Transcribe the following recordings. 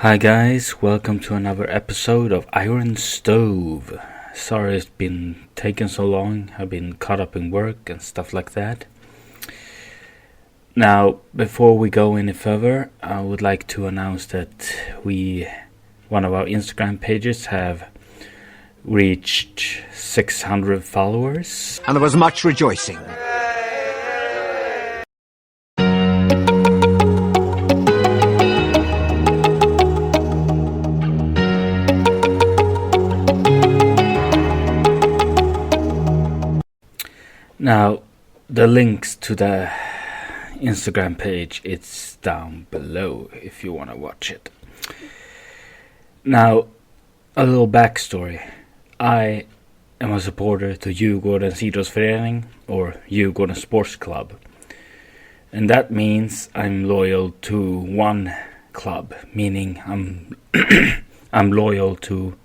Hi guys, welcome to another episode of Iron Stove. Sorry it's been taking so long. I've been caught up in work and stuff like that. Now, before we go any further, I would like to announce that one of our Instagram pages have reached 600 followers. And there was much rejoicing. Now, the links to the Instagram page, it's down below if you want to watch it. Now, a little backstory. I am a supporter to Djurgårdens idrottsförening, or Djurgården Sports Club. And that means I'm loyal to one club, meaning I'm loyal to,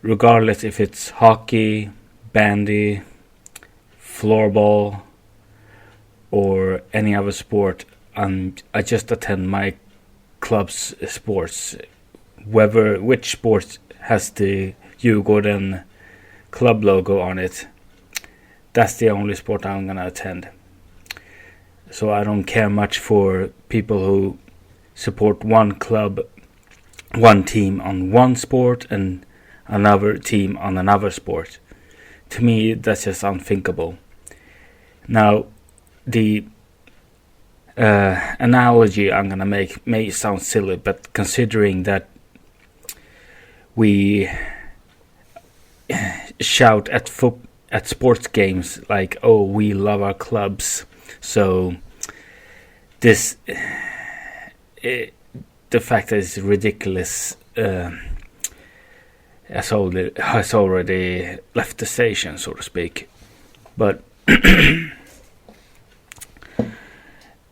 regardless if it's hockey, bandy, floorball, or any other sport. I just attend my club's sports. Which sport has the Djurgården club logo on it, that's the only sport I'm gonna attend. So I don't care much for people who support one club, one team on one sport and another team on another sport. To me, that's just unthinkable. Now, the analogy I'm gonna make may sound silly, but considering that we shout at sports games like, "Oh, we love our clubs," so the fact that it's ridiculous has already left the station, so to speak. But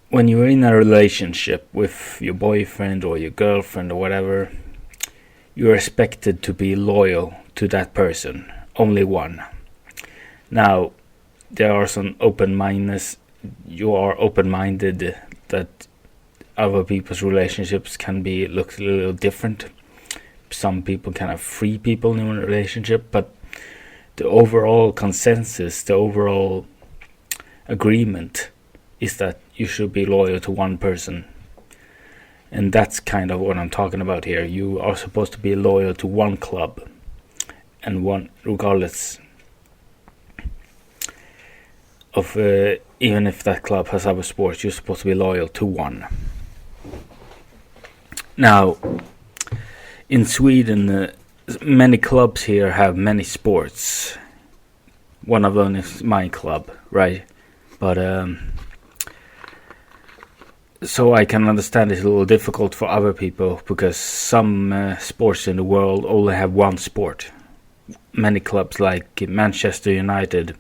when you're in a relationship with your boyfriend or your girlfriend or whatever, you're expected to be loyal to that person, only one. Now, there are some you are open-minded that other people's relationships can look a little different. Some people can have 3 people in a relationship, but the overall consensus, the overall agreement is that you should be loyal to one person. And that's kind of what I'm talking about here. You are supposed to be loyal to one club, and one, regardless of even if that club has other sports, you're supposed to be loyal to one. Now, in Sweden, many clubs here have many sports. One of them is my club, right? But so I can understand it's a little difficult for other people, because some sports in the world only have one sport. Many clubs like Manchester United,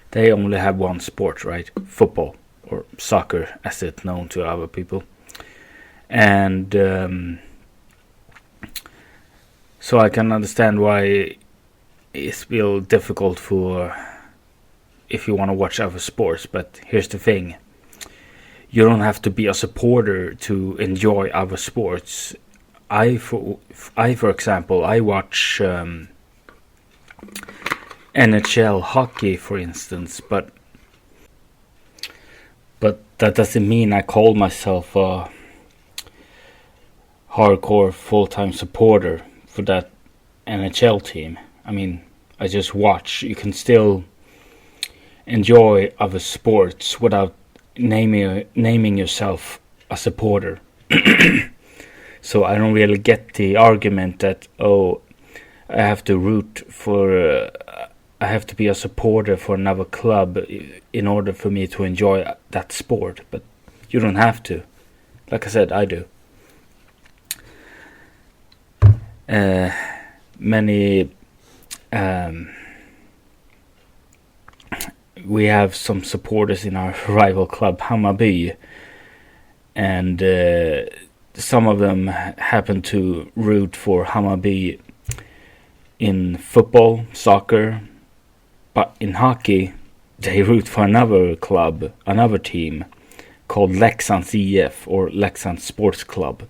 they only have one sport, right? Football, or soccer as it's known to other people. And so I can understand why it's a little difficult for if you want to watch other sports. But here's the thing. You don't have to be a supporter to enjoy other sports. For example, I watch NHL hockey, for instance, but that doesn't mean I call myself a hardcore full-time supporter for that NHL team. I mean, I just watch. You can still enjoy other sports without naming yourself a supporter. So I don't really get the argument that, I have to I have to be a supporter for another club in order for me to enjoy that sport. But you don't have to. Like I said, I do. We have some supporters in our rival club, Hammarby, and some of them happen to root for Hammarby in football, soccer, but in hockey they root for another club, another team called Leksands IF, or Leksand Sports Club.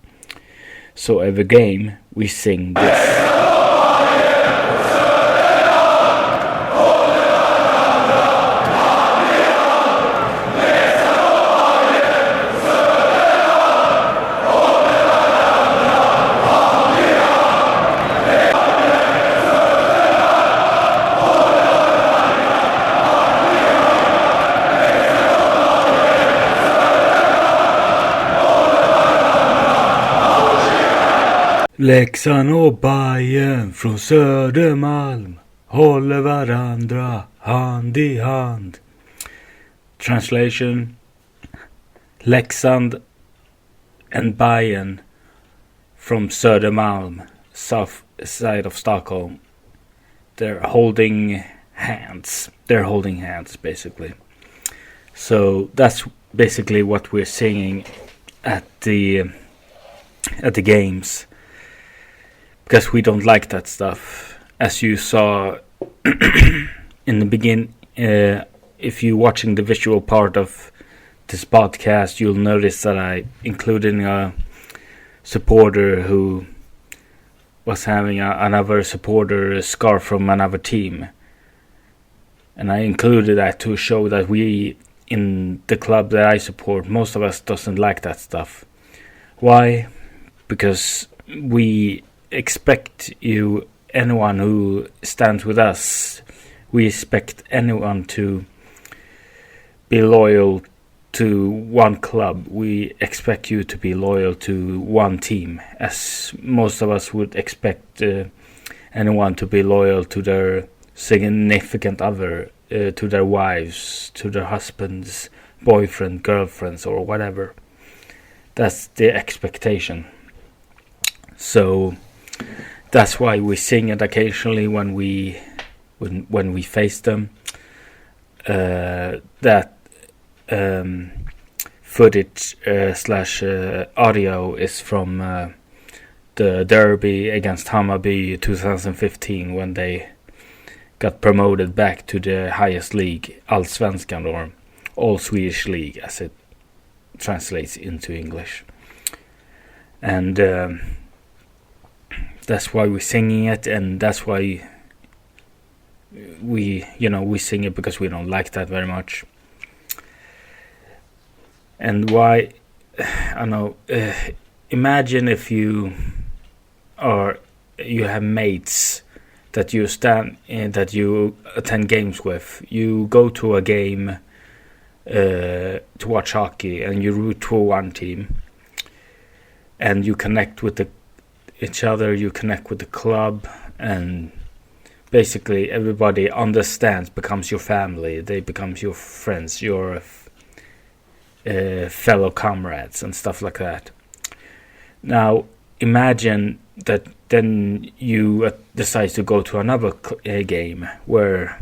So every game we sing this. Leksand och Bayern från Södermalm håller varandra hand i hand. Translation: Leksand and Bayern from Södermalm, south side of Stockholm. They're holding hands. Basically. So that's basically what we're singing at the games. Because we don't like that stuff. As you saw in the beginning, if you're watching the visual part of this podcast, you'll notice that I included a supporter who was having another supporter scarf from another team. And I included that to show that we, in the club that I support, most of us doesn't like that stuff. Why? Because we expect anyone who stands with us, we expect anyone to be loyal to one club. We expect you to be loyal to one team, as most of us would expect anyone to be loyal to their significant other, to their wives, to their husbands, boyfriend, girlfriends, or whatever. That's the expectation. So that's why we sing it occasionally when we face them. That footage / audio is from the derby against Hammarby 2015, when they got promoted back to the highest league, Allsvenskan, or All Swedish League as it translates into English. And that's why we're singing it, and that's why we sing it, because we don't like that very much. And why? I know. Imagine if you have mates that you attend games with. You go to a game to watch hockey, and you root for one team, and you connect with each other, you connect with the club, and basically everybody understands, becomes your family. They become your friends, your fellow comrades, and stuff like that. Now imagine that then you decide to go to another game where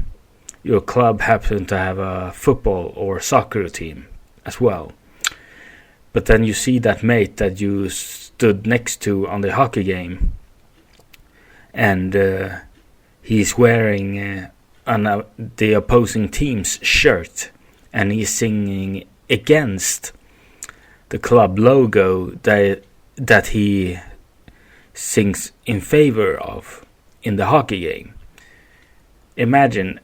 your club happens to have a football or soccer team as well. But then you see that mate that you stood next to on the hockey game, and he's wearing the opposing team's shirt, and he's singing against the club logo that he sings in favor of in the hockey game. Imagine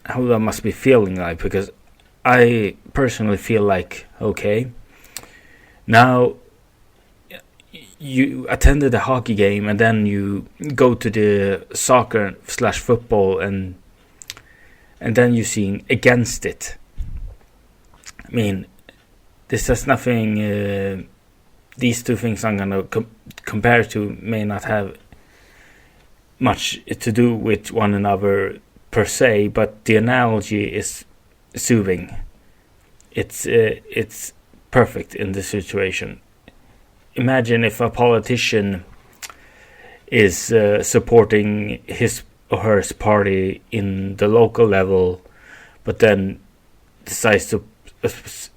how that must be feeling like, because I personally feel like, okay, now you attended the hockey game and then you go to the soccer / football and then you sing against it. I mean, this has nothing. These two things I'm gonna compare to may not have much to do with one another per se, but the analogy is soothing. It's perfect in this situation. Imagine if a politician is supporting his or her party in the local level, but then decides to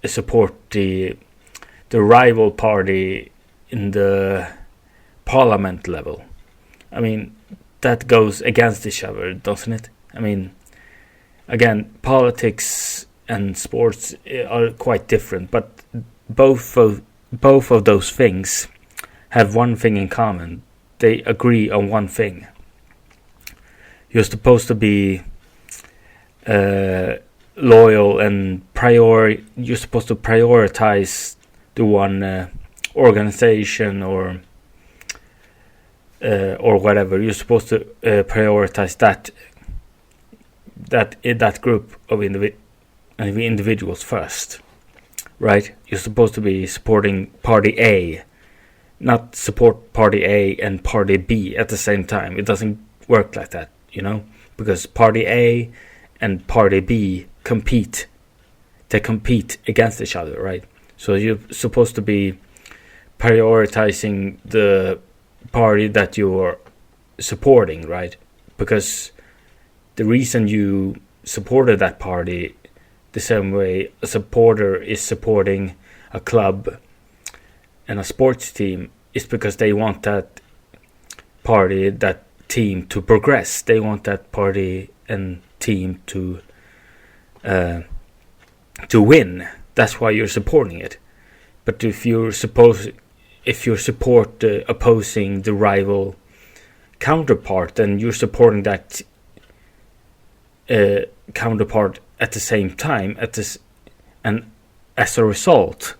support the rival party in the parliament level. I mean, that goes against each other, doesn't it? I mean, again, politics and sports are quite different, but both of those things have one thing in common. They agree on one thing. You're supposed to be loyal and you're supposed to prioritize the one organization or whatever. You're supposed to prioritize that group of individuals first, right? You're supposed to be supporting party A, not support party A and party B at the same time. It doesn't work like that, because party A and party B compete. They compete against each other, right? So you're supposed to be prioritizing the party that you're supporting, right? Because the reason you supported that party, the same way a supporter is supporting a club and a sports team, is because they want that party, that team to progress. They want that party and team to win. That's why you're supporting it. But if you support opposing the rival counterpart, then you're supporting that counterpart at the same time. And as a result,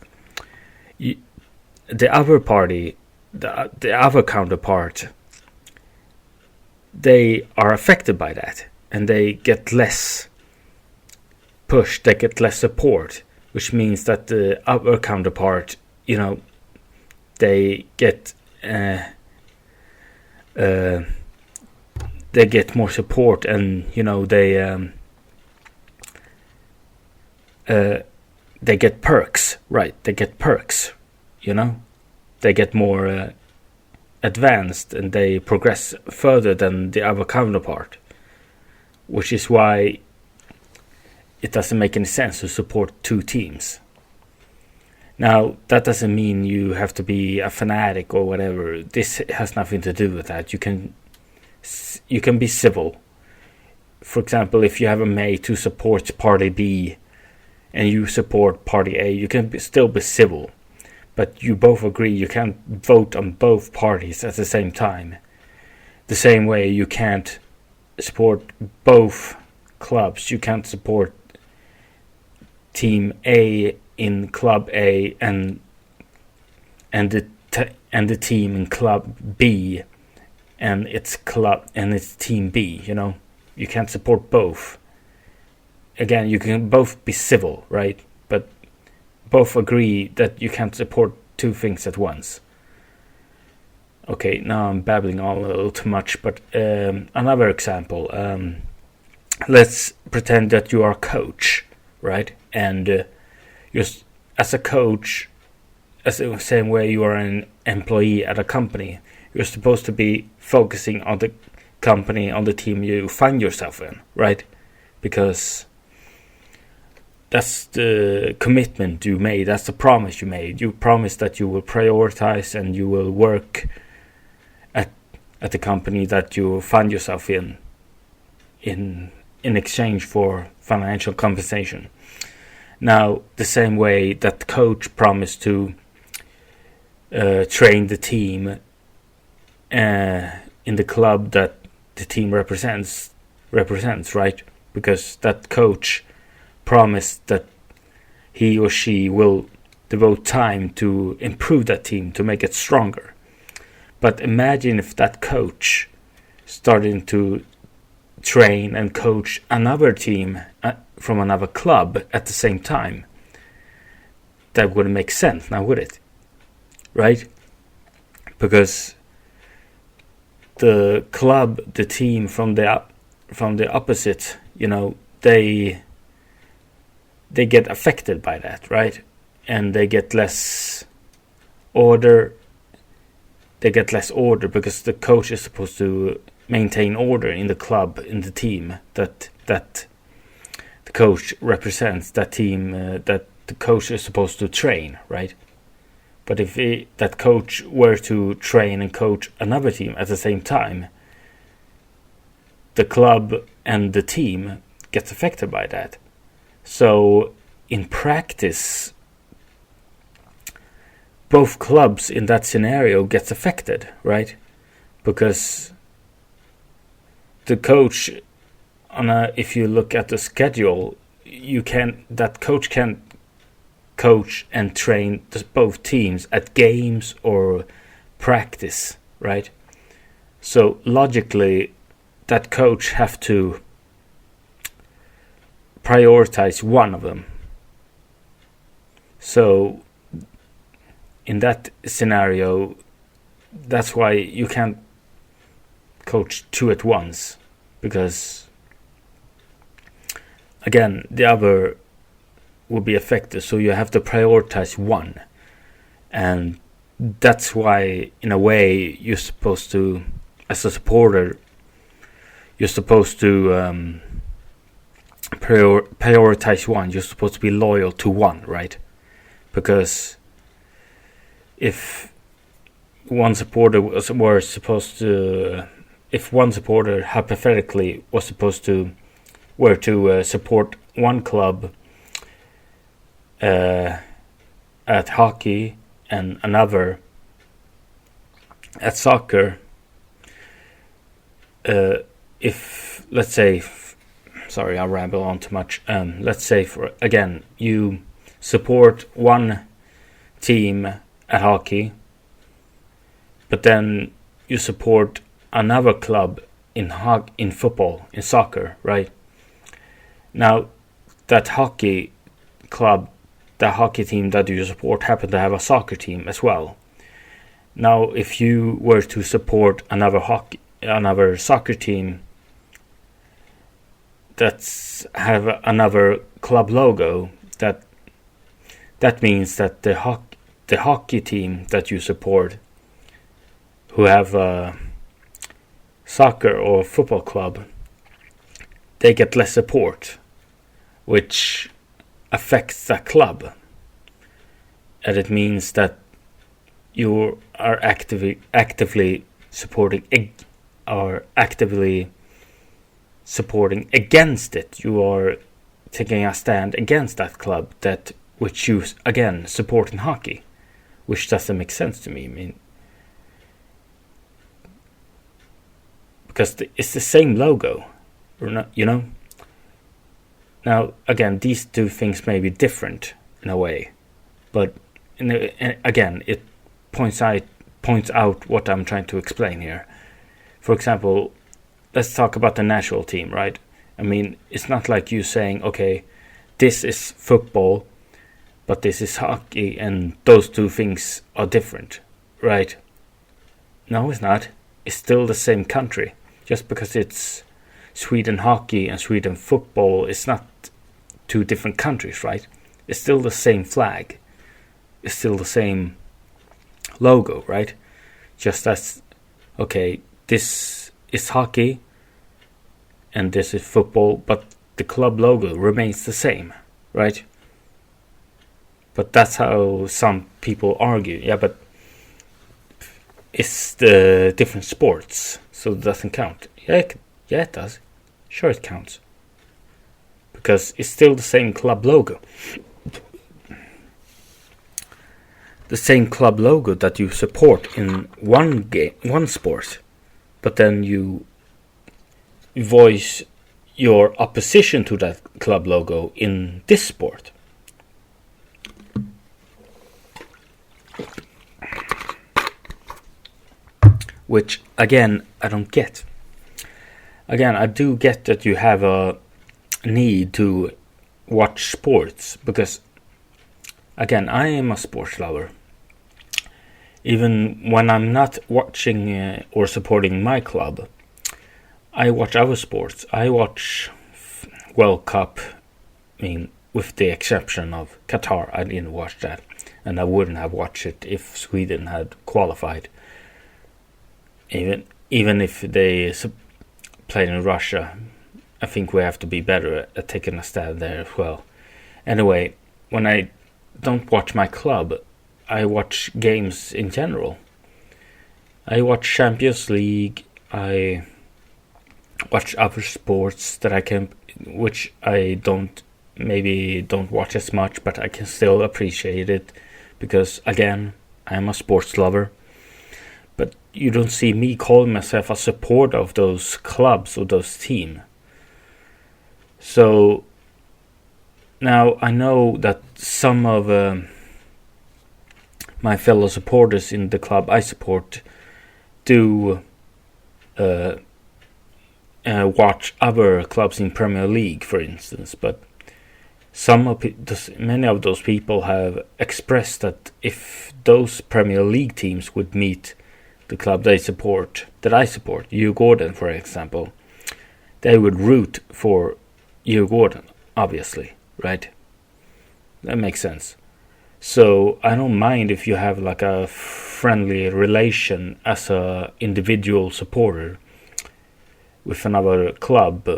the other party, the other counterpart, they are affected by that, and they get less push, they get less support, which means that the other counterpart, they get more support, and they get perks, right? They get perks, they get more advanced, and they progress further than the other counterpart, which is why it doesn't make any sense to support two teams. Now, that doesn't mean you have to be a fanatic or whatever. This has nothing to do with that. You can be civil. For example, if you have a mate who supports party B and you support party A, you can still be civil. But you both agree you can't vote on both parties at the same time. The same way you can't support both clubs. You can't support team A in club A and the team in club B and its club and its team B. You can't support both. Again, you can both be civil, right? But both agree that you can't support two things at once. Okay, now I'm babbling on a little too much, but another example. Let's pretend that you are a coach, right? And you're, as a coach, as the same way you are an employee at a company, you're supposed to be focusing on the company, on the team you find yourself in, right? Because that's the commitment you made. That's the promise you made. You promised that you will prioritize and you will work at the company that you find yourself in exchange for financial compensation. Now, the same way that coach promised to train the team in the club that the team represents, right? Because that coach promised that he or she will devote time to improve that team, to make it stronger. But imagine if that coach started to train and coach another team from another club at the same time. That wouldn't make sense now, would it? Right? Because the club, the team from the opposite, they get affected by that, right? And they get less order. They get less order because the coach is supposed to maintain order in the club, in the team that the coach represents, that team that the coach is supposed to train, right? But if that coach were to train and coach another team at the same time, the club and the team gets affected by that. So in practice, both clubs in that scenario gets affected, right? Because the coach, if you look at the schedule, that coach can coach and train both teams at games or practice, right? So logically, that coach have to prioritize one of them. So in that scenario, that's why you can't coach two at once, because again, the other will be affected, so you have to prioritize one. And that's why, in a way, you're supposed to, as a supporter, you're supposed to prioritize one. You're supposed to be loyal to one, right? Because if one supporter if one supporter hypothetically was supposed to support one club at hockey and another at soccer, if, let's say, sorry, I ramble on too much. Let's say, you support one team at hockey, but then you support another club in football, in soccer, right? Now, that hockey club, the hockey team that you support, happen to have a soccer team as well. Now, if you were to support another soccer team that's have another club logo, that means that the hockey team that you support, who have a soccer or football club, they get less support, which affects the club. And it means that you are actively supporting against it. You are taking a stand against that club which you again support in hockey, which doesn't make sense to me. I mean, because it's the same logo, or not, you know. Now, again, these two things may be different in a way, but again, it points out what I'm trying to explain here. For example, let's talk about the national team, right? I mean, it's not like you saying, okay, this is football, but this is hockey, and those two things are different, right? No, it's not. It's still the same country. Just because it's Sweden hockey and Sweden football, it's not two different countries, right? It's still the same flag. It's still the same logo, right? Just as, okay, this is hockey and this is football, but the club logo remains the same, right? But that's how some people argue. Yeah, but it's the different sports, so it doesn't count. Yeah, it does. Sure, it counts. Because it's still the same club logo. The same club logo that you support in one sport, but then you voice your opposition to that club logo in this sport. Which, again, I don't get. Again, I do get that you have a need to watch sports, because, again, I am a sports lover. Even when I'm not watching or supporting my club, I watch other sports. I watch World Cup, I mean, with the exception of Qatar. I didn't watch that, and I wouldn't have watched it if Sweden had qualified. Even if they played in Russia, I think we have to be better at taking a stand there as well. Anyway, when I don't watch my club, I watch games in general. I watch Champions League. I watch other sports which I don't watch as much, but I can still appreciate it, because again, I'm a sports lover. But you don't see me calling myself a supporter of those clubs or those teams. So now I know that some of my fellow supporters in the club I support do watch other clubs in Premier League, for instance. But many of those people have expressed that if those Premier League teams would meet the club that I support, Djurgården, for example, they would root for Djurgården, obviously, right? That makes sense. So I don't mind if you have like a friendly relation as a individual supporter with another club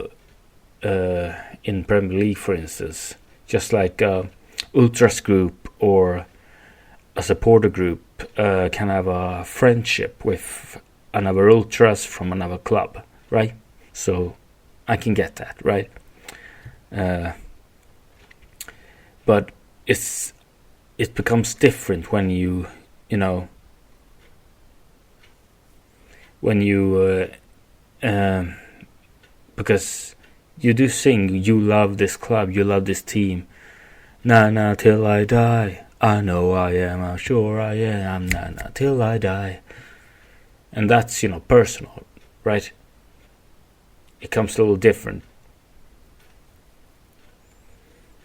in Premier League, for instance, just like a ultras group or a supporter group can have a friendship with another ultras from another club, right? So I can get that, right? But it becomes different when you because you do sing, you love this club, you love this team. Na till I die. I know I am, I'm sure I am. Na till I die. And that's, personal, right? It comes a little different.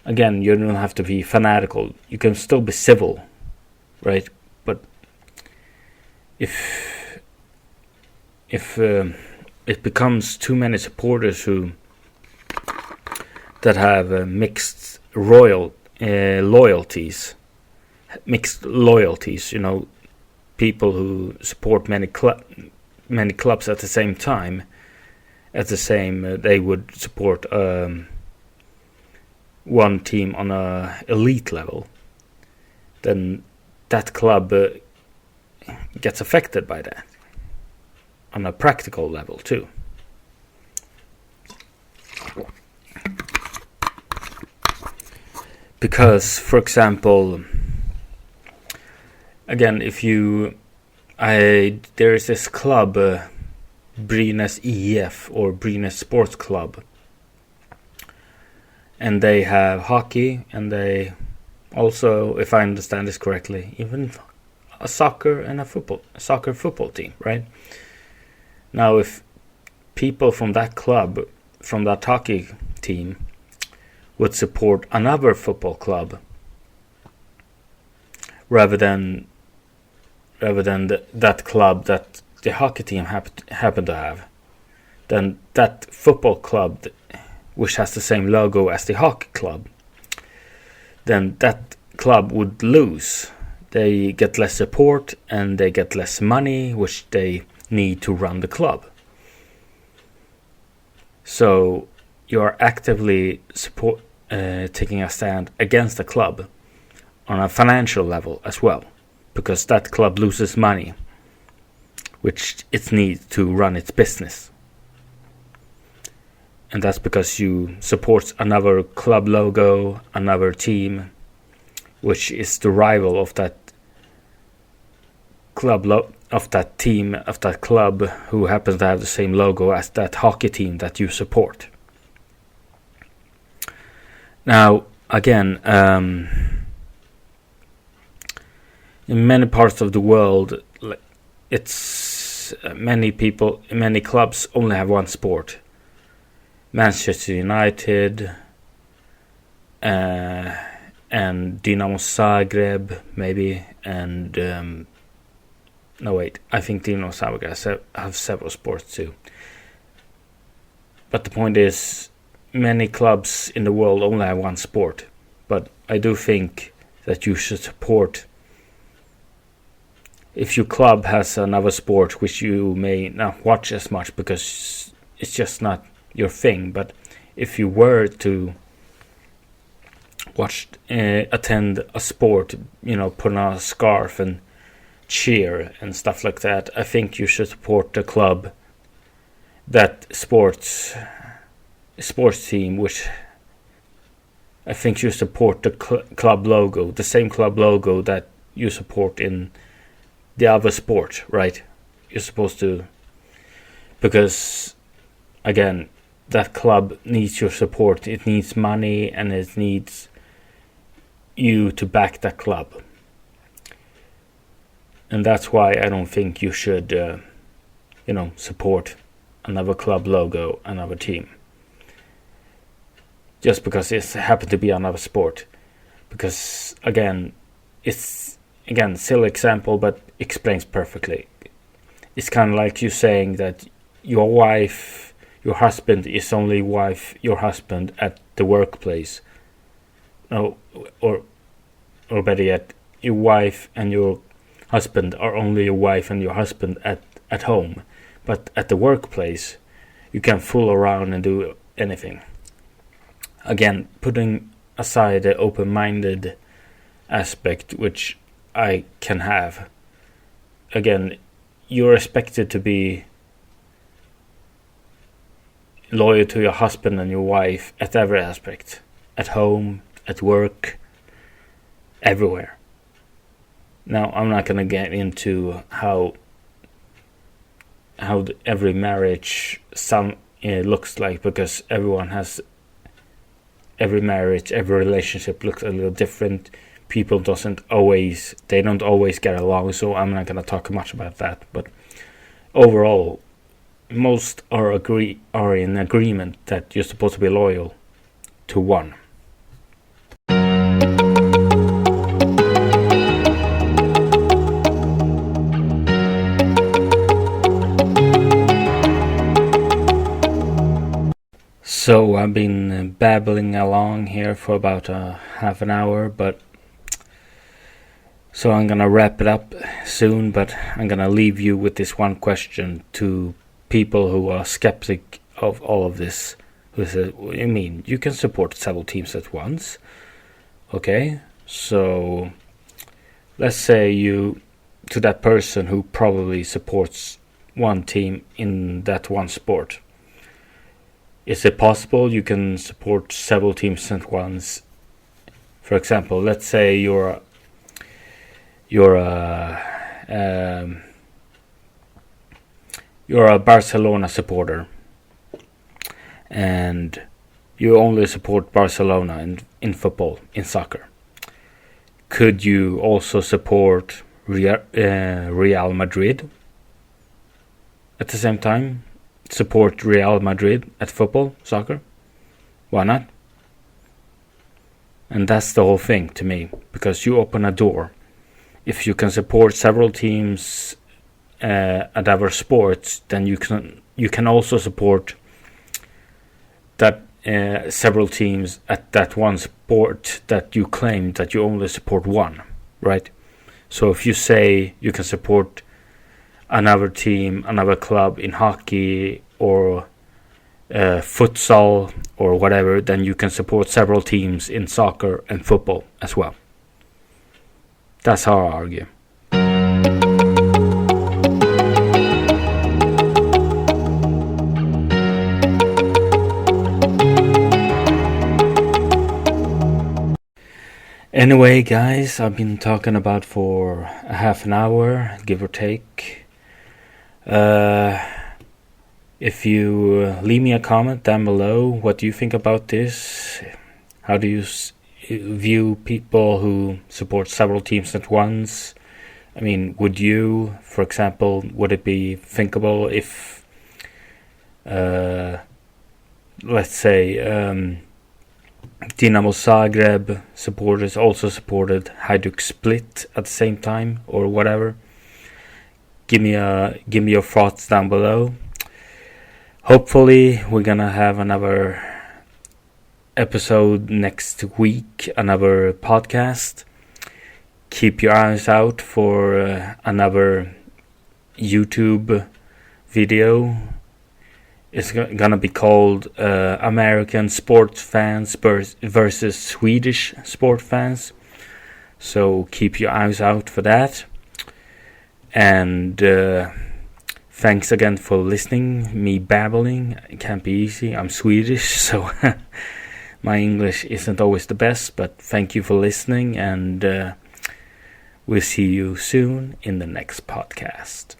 Again, you don't have to be fanatical. You can still be civil, right? But if it becomes too many supporters that have mixed loyalties, people who support many clubs at the same time, they would support one team on a elite level, then that club gets affected by that on a practical level too. Because, for example, again, there is this club, Brynäs IF or Brynäs Sports Club, and they have hockey, and they also, if I understand this correctly, even a soccer football team, right? Now, if people from that club, from that hockey team, would support another football club rather than that club that the hockey team happen to have, then that football club, which has the same logo as the hockey club, then that club would lose. They get less support and they get less money, which they need to run the club. So you are actively taking a stand against the club on a financial level as well, because that club loses money, which it needs to run its business. And that's because you support another club logo, another team, which is the rival of that club of that team, of that club, who happens to have the same logo as that hockey team that you support. Now, again, in many parts of the world, it's many clubs only have one sport. Manchester United and Dinamo Zagreb, maybe, and I think Dinamo Zagreb have several sports too. But the point is, many clubs in the world only have one sport. But I do think that you should support. If your club has another sport which you may not watch as much because it's just not your thing, but if you were to attend a sport, put on a scarf and cheer and stuff like that, I think you should support the club, that sports team, which I think you support the club logo, the same club logo that you support in the other sport, right? You're supposed to, because again, that club needs your support. It needs money, and it needs you to back that club. And that's why I don't think you should, support another club logo, another team, just because it's happened to be another sport. Because again, it's silly example, but explains perfectly. It's kind of like you saying that your wife, your husband is only your husband at the workplace. No, or better yet, your wife and your husband are only your wife and your husband at home. But at the workplace, you can fool around and do anything. Again, putting aside the open-minded aspect, which I can have. Again, you're expected to be loyal to your husband and your wife at every aspect. At home, at work, everywhere. Now, I'm not going to get into how every marriage looks like, because every marriage, every relationship looks a little different. People don't always get along, so I'm not going to talk much about that. But overall, most are in agreement that you're supposed to be loyal to one. So I've been babbling along here for about half an hour, so I'm gonna wrap it up soon, but I'm gonna leave you with this one question to people who are skeptic of all of this. Who say, what do you mean? You can support several teams at once. Okay, so let's say to that person who probably supports one team in that one sport. Is it possible you can support several teams at once? For example, let's say you're a Barcelona supporter, and you only support Barcelona in football, in soccer. Could you also support Real Madrid at the same time? Support Real Madrid at football, soccer? Why not? And that's the whole thing to me, because you open a door. If you can support several teams at other sports, then you can also support that several teams at that one sport that you claim that you only support one, right? So if you say you can support another team, another club in hockey or futsal or whatever, then you can support several teams in soccer and football as well. That's how I argue. Anyway, guys, I've been talking about for a half an hour, give or take. If you leave me a comment down below, what do you think about this? How do you view people who support several teams at once? I mean, would you, for example, would it be thinkable if, let's say, Dinamo Zagreb supporters also supported Hajduk Split at the same time, or whatever? Give me your thoughts down below. Hopefully we're gonna have another episode next week, another podcast. Keep your eyes out for another YouTube video. It's gonna be called American sports fans versus Swedish sport fans. So keep your eyes out for that. And thanks again for listening. Me babbling, it can't be easy. I'm Swedish, so my English isn't always the best. But thank you for listening, and We'll see you soon in the next podcast.